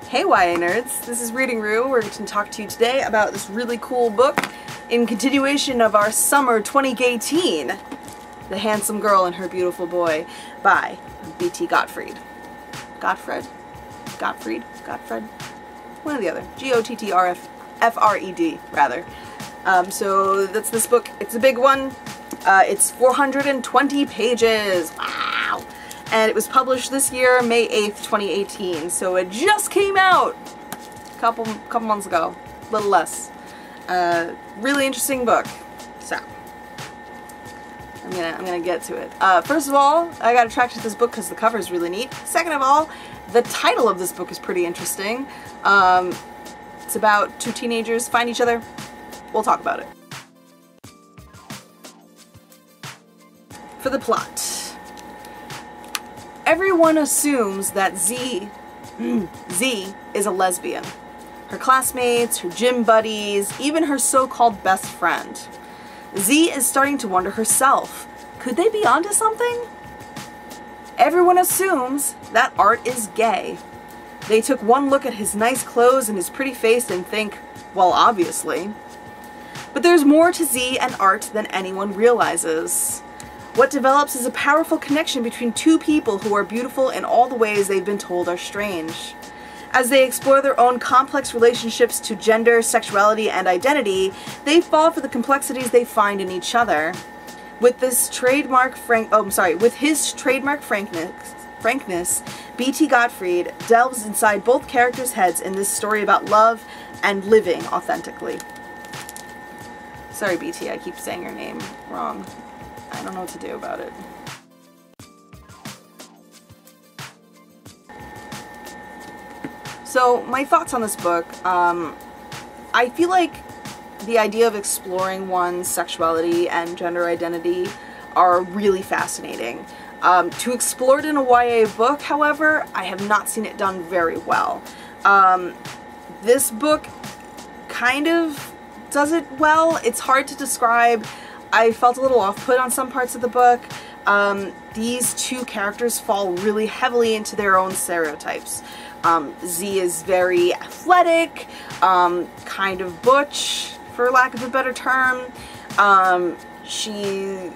Hey YA nerds, this is Reading Rue. We're going to talk to you today about this really cool book in continuation of our summer 2018, The Handsome Girl and Her Beautiful Boy by B.T. Gottfred. Gottfred? One or the other. G-O-T-T-R-F-R-E-D, rather. So that's this book. It's a big one. It's 420 pages. Wow! And it was published this year, May 8th, 2018. So it just came out a couple months ago, a little less. Really interesting book. So I'm gonna get to it. First of all, I got attracted to this book because the cover is really neat. Second of all, the title of this book is pretty interesting. It's about two teenagers find each other. We'll talk about it. For the plot. Everyone assumes that Z is a lesbian. Her classmates, her gym buddies, even her so-called best friend. Z is starting to wonder herself, could they be onto something? Everyone assumes that Art is gay. They took one look at his nice clothes and his pretty face and think, well, obviously. But there's more to Z and Art than anyone realizes. What develops is a powerful connection between two people who are beautiful in all the ways they've been told are strange. As they explore their own complex relationships to gender, sexuality, and identity, they fall for the complexities they find in each other. With his trademark frankness, B.T. Gottfred delves inside both characters' heads in this story about love and living authentically. Sorry, B.T., I keep saying your name wrong. I don't know what to do about it. So, my thoughts on this book, I feel like the idea of exploring one's sexuality and gender identity are really fascinating. To explore it in a YA book, however, I have not seen it done very well. This book kind of does it well. It's hard to describe. I felt a little off-put on some parts of the book. These two characters fall really heavily into their own stereotypes. Z is very athletic, kind of butch, for lack of a better term. She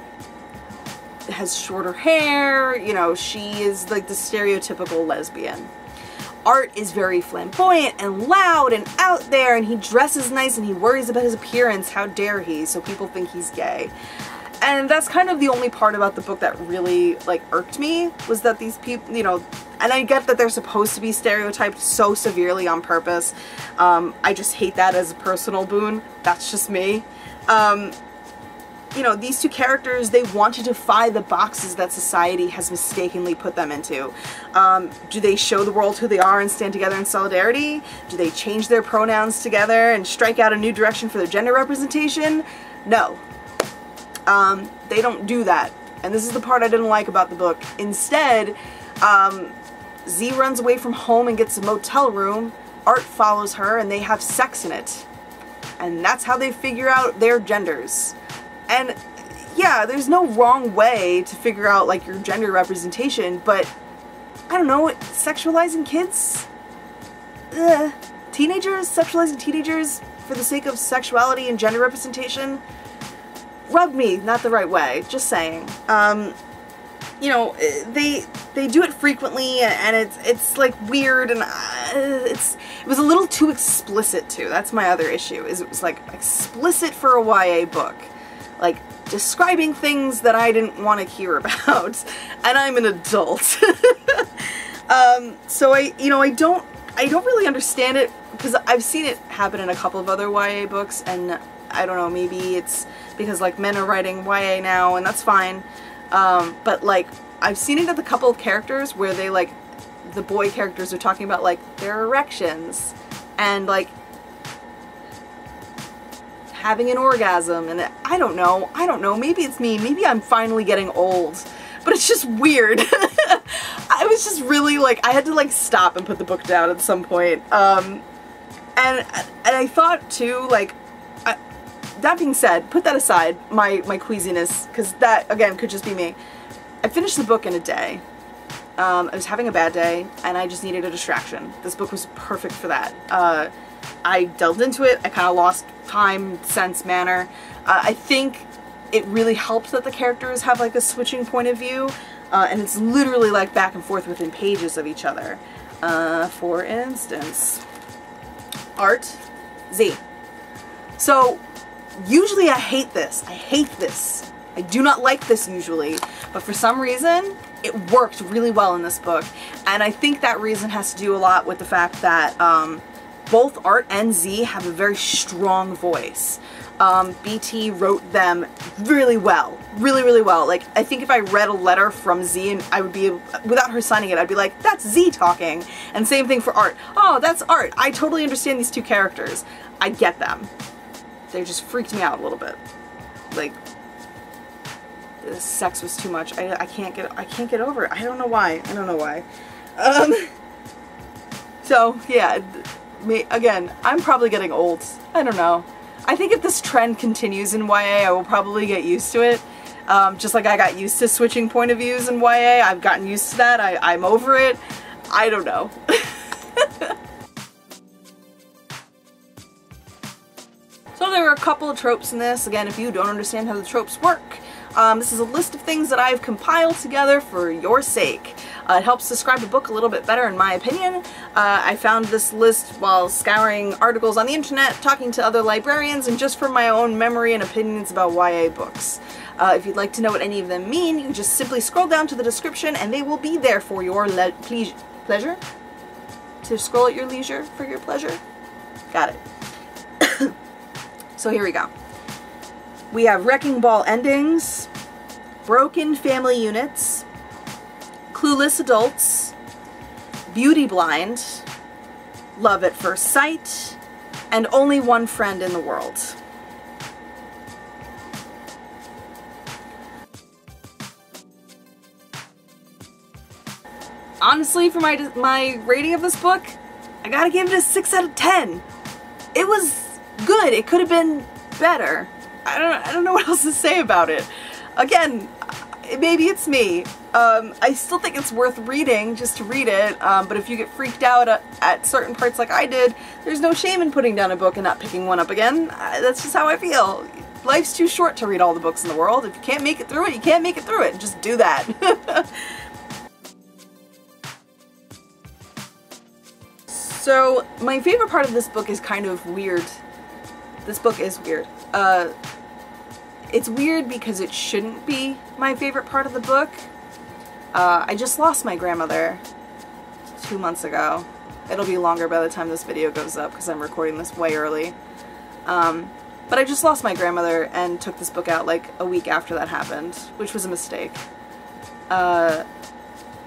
has shorter hair, you know, she is like the stereotypical lesbian. Art is very flamboyant and loud and out there, and he dresses nice and he worries about his appearance, how dare he, so people think he's gay. And that's kind of the only part about the book that really, like, irked me, was that these people, you know, and I get that they're supposed to be stereotyped so severely on purpose. I just hate that as a personal boon. That's just me. You know, these two characters, they want to defy the boxes that society has mistakenly put them into. Do they show the world who they are and stand together in solidarity? Do they change their pronouns together and strike out a new direction for their gender representation? No. They don't do that. And this is the part I didn't like about the book. Instead, Z runs away from home and gets a motel room. Art follows her and they have sex in it. And that's how they figure out their genders. And yeah, there's no wrong way to figure out like your gender representation, but I don't know, sexualizing kids? Teenagers? Sexualizing teenagers for the sake of sexuality and gender representation? Rubbed me not the right way, just saying. You know, they do it frequently, and it's like weird, and it was a little too explicit too. That's my other issue, is it was like explicit for a YA book. Like, describing things that I didn't want to hear about, and I'm an adult. So I don't really understand it, because I've seen it happen in a couple of other YA books, and I don't know, maybe it's because, like, men are writing YA now, and that's fine, but, like, I've seen it with a couple of characters where they, like, the boy characters are talking about, like, their erections, and, like, having an orgasm, and I don't know, maybe it's me, maybe I'm finally getting old, but it's just weird. I was just really, like, I had to, like, stop and put the book down at some point, and I thought, too, like, that being said, put that aside, my queasiness, because that, again, could just be me. I finished the book in a day, I was having a bad day and I just needed a distraction. This book was perfect for that. I delved into it. I kind of lost time, sense, manner. I think it really helps that the characters have like a switching point of view, and it's literally like back and forth within pages of each other. For instance, art, Z. So usually I hate this. I hate this. I do not like this usually, but for some reason it worked really well in this book, and I think that reason has to do a lot with the fact that both Art and Z have a very strong voice. BT wrote them really well. Really, really well. Like, I think if I read a letter from Z and I would be, without her signing it, I'd be like, that's Z talking. And same thing for Art. Oh, that's Art. I totally understand these two characters. I get them. They just freaked me out a little bit. Like, the sex was too much. I can't get over it. I don't know why. I don't know why. So, yeah. Again, I'm probably getting old. I don't know. I think if this trend continues in YA, I will probably get used to it. Just like I got used to switching point of views in YA, I've gotten used to that. I'm over it. I don't know. So there are a couple of tropes in this. Again, if you don't understand how the tropes work, this is a list of things that I've compiled together for your sake. It helps describe the book a little bit better in my opinion. I found this list while scouring articles on the internet, talking to other librarians, and just from my own memory and opinions about YA books. If you'd like to know what any of them mean, you can just simply scroll down to the description and they will be there for your pleasure? To scroll at your leisure for your pleasure? Got it. So here we go. We have Wrecking Ball endings, broken family units, Clueless Adults, Beauty Blind, Love at First Sight, and Only One Friend in the World. Honestly, for my rating of this book, I gotta give it a 6 out of 10. It was good. It could have been better. I don't know what else to say about it. Again, maybe it's me. I still think it's worth reading just to read it, but if you get freaked out at certain parts like I did, there's no shame in putting down a book and not picking one up again. That's just how I feel. Life's too short to read all the books in the world. If you can't make it through it, you can't make it through it. Just do that. So, my favorite part of this book is kind of weird. This book is weird. It's weird because it shouldn't be my favorite part of the book. I just lost my grandmother 2 months ago. It'll be longer by the time this video goes up because I'm recording this way early. But I just lost my grandmother and took this book out like a week after that happened, which was a mistake. And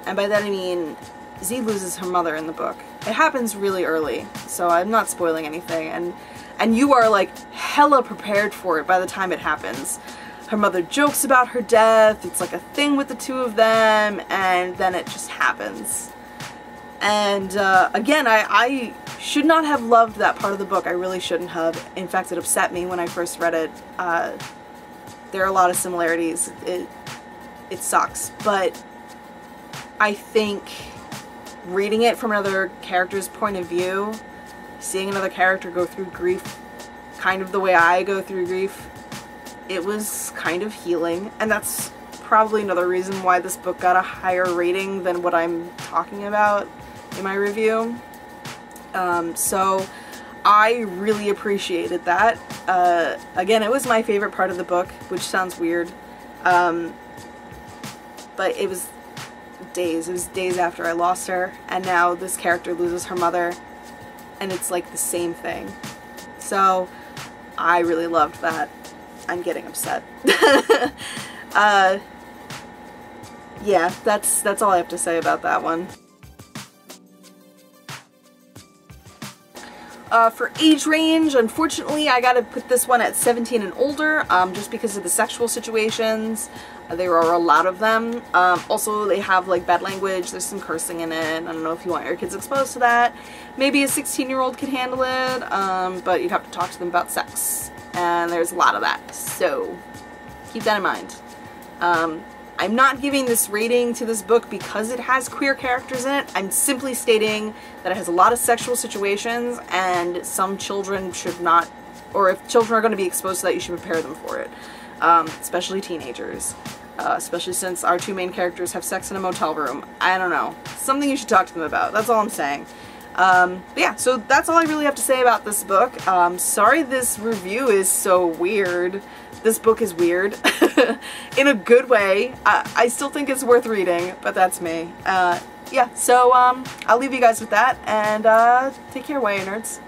by that I mean Z loses her mother in the book. It happens really early, so I'm not spoiling anything, and you are like hella prepared for it by the time it happens. Her mother jokes about her death, it's like a thing with the two of them, and then it just happens. And again, I should not have loved that part of the book. I really shouldn't have. In fact, it upset me when I first read it. There are a lot of similarities. It sucks, but I think reading it from another character's point of view, seeing another character go through grief kind of the way I go through grief, it was kind of healing, and that's probably another reason why this book got a higher rating than what I'm talking about in my review. So I really appreciated that. Again, it was my favorite part of the book, which sounds weird, but it was days after I lost her, and now this character loses her mother, and it's like the same thing. So I really loved that. I'm getting upset. Yeah, that's all I have to say about that one. For age range, unfortunately, I gotta put this one at 17 and older, just because of the sexual situations. There are a lot of them. Also, they have like bad language, there's some cursing in it. I don't know if you want your kids exposed to that. Maybe a 16-year-old could handle it, but you'd have to talk to them about sex. And there's a lot of that, so keep that in mind. I'm not giving this rating to this book because it has queer characters in it. I'm simply stating that it has a lot of sexual situations, and some children should not, or if children are going to be exposed to that, you should prepare them for it. Especially teenagers. Especially since our two main characters have sex in a motel room. I don't know. Something you should talk to them about. That's all I'm saying. But yeah, so that's all I really have to say about this book. Sorry this review is so weird. This book is weird. In a good way. I still think it's worth reading, but that's me. Yeah, so I'll leave you guys with that, and take care, YA nerds.